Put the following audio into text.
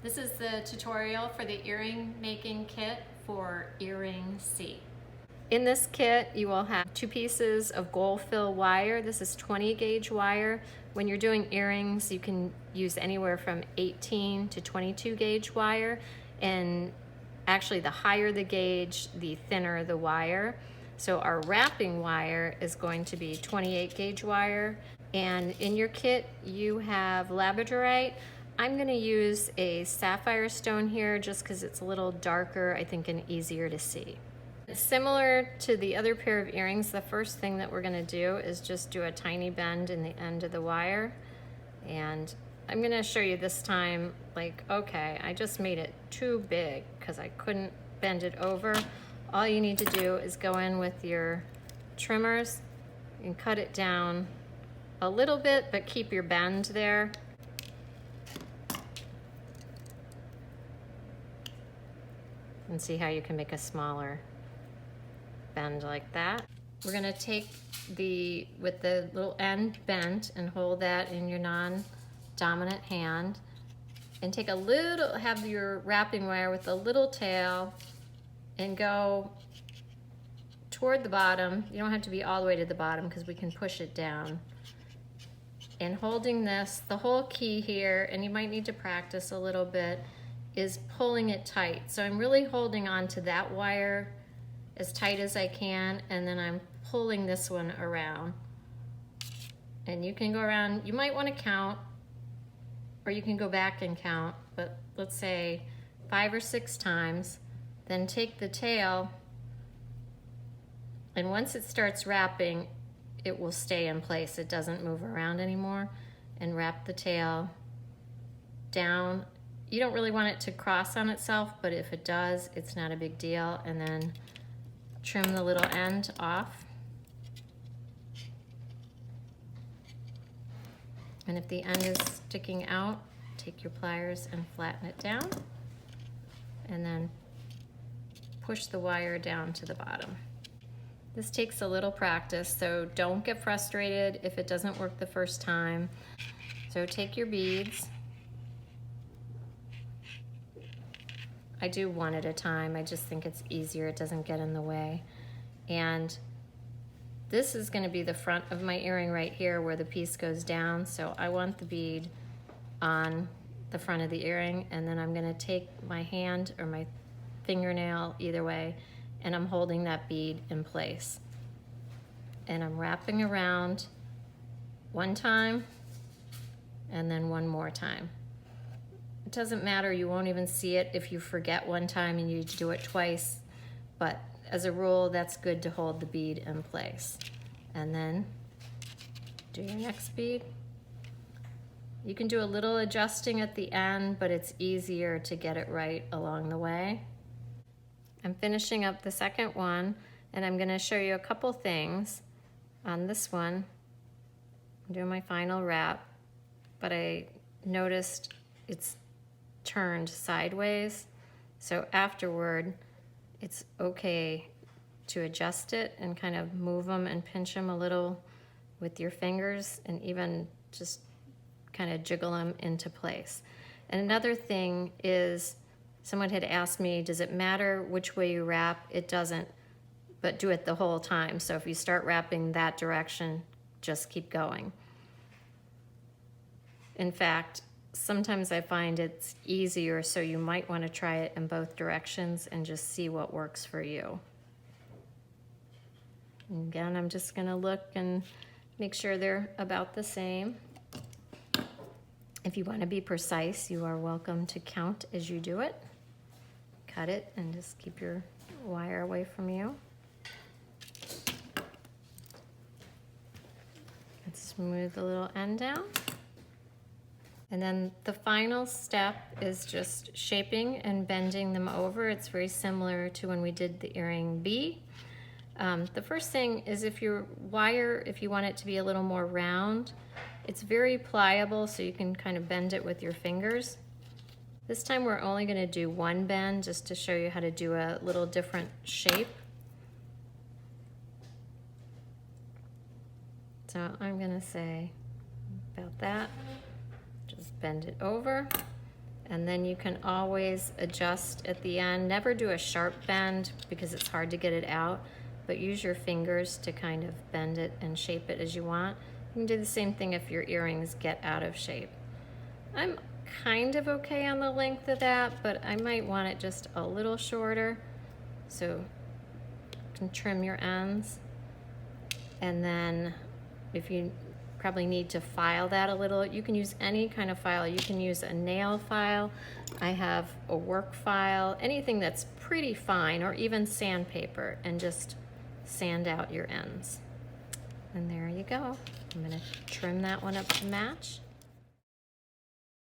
This is the tutorial for the earring making kit for earring C. In this kit, you will have 2 pieces of gold fill wire. This is 20 gauge wire. When you're doing earrings, you can use anywhere from 18 to 22 gauge wire. And actually, the higher the gauge, the thinner the wire. So our wrapping wire is going to be 28 gauge wire. And in your kit, you have labradorite. I'm gonna use a sapphire stone here just because it's a little darker, I think, and easier to see. Similar to the other pair of earrings, the first thing that we're gonna do is just do a tiny bend in the end of the wire. And I'm gonna show you this time, like, okay, I just made it too big because I couldn't bend it over. All you need to do is go in with your trimmers and cut it down a little bit, but keep your bend there. And see how you can make a smaller bend like that. We're gonna take with the little end bent and hold that in your non-dominant hand and take have your wrapping wire with a little tail and go toward the bottom. You don't have to be all the way to the bottom because we can push it down. And holding this, the whole key here, and you might need to practice a little bit, is pulling it tight. So I'm really holding on to that wire as tight as I can, and then I'm pulling this one around. And you can go around, you might want to count, or you can go back and count, but let's say 5 or 6 times. Then take the tail, and once it starts wrapping, it will stay in place. It doesn't move around anymore. And wrap the tail down. You don't really want it to cross on itself, but if it does, it's not a big deal. And then trim the little end off. And if the end is sticking out, take your pliers and flatten it down. And then push the wire down to the bottom. This takes a little practice, so don't get frustrated if it doesn't work the first time. So take your beads. I do one at a time. I just think it's easier. It doesn't get in the way. And this is going to be the front of my earring right here where the piece goes down. So I want the bead on the front of the earring, and then I'm going to take my hand or my fingernail, either way, and I'm holding that bead in place. And I'm wrapping around one time and then one more time. It doesn't matter, you won't even see it if you forget one time and you do it twice, but as a rule, that's good to hold the bead in place. And then do your next bead. You can do a little adjusting at the end, but it's easier to get it right along the way. I'm finishing up the second one, and I'm going to show you a couple things. On this one, I'm doing my final wrap, but I noticed it's turned sideways. So afterward, it's okay to adjust it and kind of move them and pinch them a little with your fingers and even just kind of jiggle them into place. And another thing is, someone had asked me, does it matter which way you wrap? It doesn't, but do it the whole time. So if you start wrapping that direction, just keep going. In fact, sometimes I find it's easier, so you might want to try it in both directions and just see what works for you. And again, I'm just going to look and make sure they're about the same. If you want to be precise, you are welcome to count as you do it. Cut it and just keep your wire away from you. And smooth the little end down. And then the final step is just shaping and bending them over. It's very similar to when we did the earring B. The first thing is, if your wire, if you want it to be a little more round, it's very pliable, so you can kind of bend it with your fingers. This time we're only going to do one bend just to show you how to do a little different shape. So I'm going to say about that. Just bend it over. And then you can always adjust at the end. Never do a sharp bend because it's hard to get it out, but use your fingers to kind of bend it and shape it as you want. You can do the same thing if your earrings get out of shape. I'm kind of okay on the length of that, but I might want it just a little shorter. So you can trim your ends. And then if you probably need to file that a little, you can use any kind of file. You can use a nail file. I have a work file, anything that's pretty fine, or even sandpaper, and just sand out your ends. And there you go. I'm gonna trim that one up to match.